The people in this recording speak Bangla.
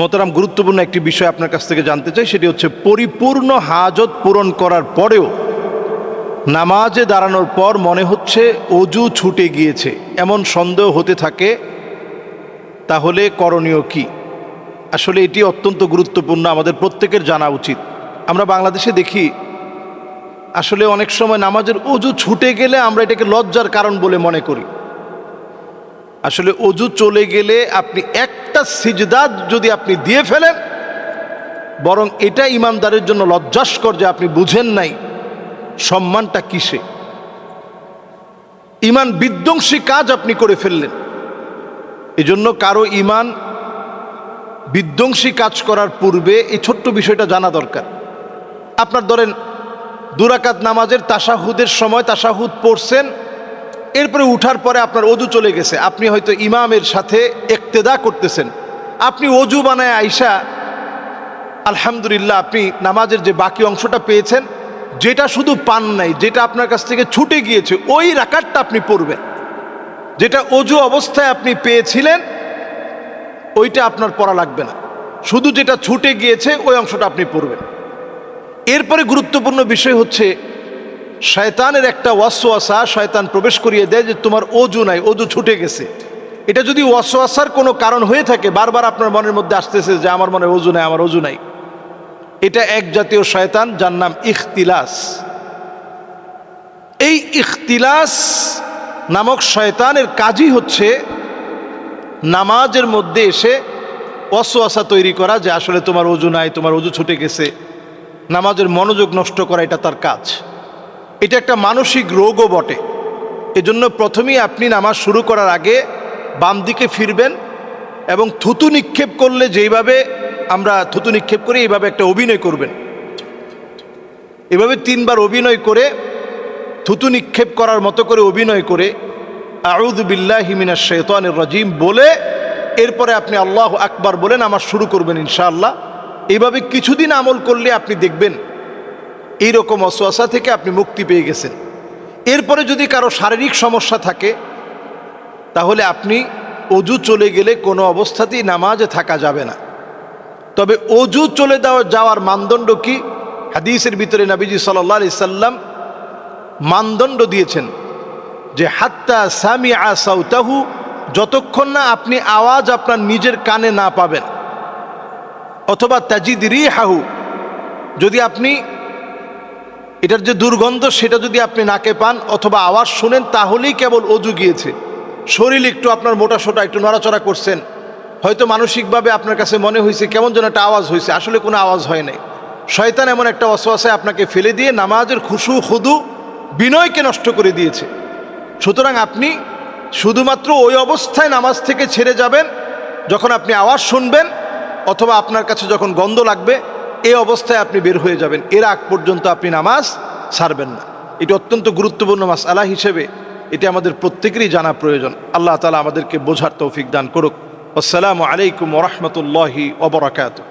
মোহতারাম, গুরুত্বপূর্ণ একটি বিষয় আপনার কাছ থেকে জানতে চাই, সেটি হচ্ছে পরিপূর্ণ হাজত পূরণ করার পরেও নামাজে দাঁড়ানোর পর মনে হচ্ছে অজু ছুটে গিয়েছে, এমন সন্দেহ হতে থাকে, তাহলে করণীয় কি? আসলে এটি অত্যন্ত গুরুত্বপূর্ণ, আমাদের প্রত্যেকের জানা উচিত। আমরা বাংলাদেশে দেখি আসলে অনেক সময় নামাজের অজু ছুটে গেলে আমরা এটাকে লজ্জার কারণ বলে মনে করি। আসলে অজু চলে গেলে আপনি একটা সিজদা যদি আপনি দিয়ে ফেলেন, বরং এটা ইমানদারের জন্য লজ্জাস্কর যে আপনি বুঝেন নাই সম্মানটা কিসে। ইমান বিধ্বংসী কাজ আপনি করে ফেললেন। এজন্য কারো ইমান বিধ্বংসী কাজ করার পূর্বে এই ছোট্ট বিষয়টা জানা দরকার। আপনার ধরেন 2 রাকাত নামাজের তাশাহুদের সময় তাশাহুদ পড়ছেন, এরপরে উঠার পরে আপনার অজু চলে গেছে, আপনি হয়তো ইমামের সাথে ইক্তেদা করতেছেন, আপনি অজু বানায় আইসা আলহামদুলিল্লাহ আপনি নামাজের যে বাকি অংশটা পেয়েছেন, যেটা শুধু পান নাই, যেটা আপনার কাছ থেকে ছুটে গিয়েছে, ওই রাকাতটা আপনি পড়বেন। যেটা অজু অবস্থায় আপনি পেয়েছিলেন ওইটা আপনার পড়া লাগবে না, শুধু যেটা ছুটে গিয়েছে ওই অংশটা আপনি পড়বেন। এরপরে গুরুত্বপূর্ণ বিষয় হচ্ছে শয়তানের একটা ওয়াসওয়াসা, শয়তান প্রবেশ করিয়ে দেয় যে তোমার অজু নাই, অজু ছুটে গেছে। এটা যদি ওয়াসওয়াসার কোনো কারণ হয়ে থাকে, বারবার আপনার মনের মধ্যে আসতেছে যে আমার মনে অজু নাই, আমার অজু নাই, এটা এক জাতীয় শয়তান, যার নাম ইখতিলাস। এই ইখতিলাস নামক শয়তানের কাজই হচ্ছে নামাজের মধ্যে এসে ওয়াসওয়াসা তৈরি করা যে আসলে তোমার অজু নাই, তোমার অজু ছুটে গেছে, নামাজের মনোযোগ নষ্ট করা, এটা তার কাজ। এটা একটা মানসিক রোগও বটে। এজন্য প্রথমেই আপনি নামাজ শুরু করার আগে বাম দিকে ফিরবেন এবং থুতু নিক্ষেপ করলে যেইভাবে আমরা থুতু নিক্ষেপ করি, এইভাবে একটা অভিনয় করবেন। এভাবে 3 বার অভিনয় করে, থুতু নিক্ষেপ করার মতো করে অভিনয় করে আউযু বিল্লাহি মিনাশ শাইতানির রাজিম বলে এরপরে আপনি আল্লাহু আকবার বলে নামাজ শুরু করবেন ইনশাআল্লাহ। এইভাবে কিছুদিন আমল করলে আপনি দেখবেন এইরকম ওয়াসওয়াসা থেকে আপনি মুক্তি পেয়ে গেছেন। এরপরে যদি কারো শারীরিক সমস্যা থাকে, তাহলে আপনি অজু চলে গেলে কোনো অবস্থাতেই নামাজে থাকা যাবে না। তবে অজু চলে যাওয়ার মানদণ্ড কি? হাদিসের ভিতরে নবীজি সাল্লাল্লাহু আলাইহি সাল্লাম মানদণ্ড দিয়েছেন যে হাত্তা সামিআ সাউতাহু, যতক্ষণ না আপনি আওয়াজ আপনার নিজের কানে না পাবেন, অথবা তাজিদ রিহাহু, যদি আপনি এটার যে দুর্গন্ধ সেটা যদি আপনি নাকে পান অথবা আওয়াজ শুনেন, তাহলেই কেবল অজু গিয়েছে। শরীর একটু আপনার মোটা সোটা একটু নড়াচড়া করছেন, হয়তো মানসিকভাবে আপনার কাছে মনে হয়েছে কেমন যেন একটা আওয়াজ হয়েছে, আসলে কোনো আওয়াজ হয় নাই। শয়তান এমন একটা ওয়াসওয়াসায় আপনাকে ফেলে দিয়ে নামাজের খুশু খুদু বিনয়কে নষ্ট করে দিয়েছে। সুতরাং আপনি শুধুমাত্র ওই অবস্থায় নামাজ থেকে ছেড়ে যাবেন যখন আপনি আওয়াজ শুনবেন অথবা আপনার কাছে যখন গন্ধ লাগবে, এই অবস্থায় আপনি বের হয়ে যাবেন। এর আগ পর্যন্ত আপনি নামাজ ছাড়বেন না। এটি অত্যন্ত গুরুত্বপূর্ণ মাসআলা হিসেবে এটি আমাদের প্রত্যেকেরই জানা প্রয়োজন। আল্লাহ তাআলা আমাদেরকে বোঝার তৌফিক দান করুক। আসসালামু আলাইকুম ওয়া রাহমাতুল্লাহি ওয়া বারাকাতুহু।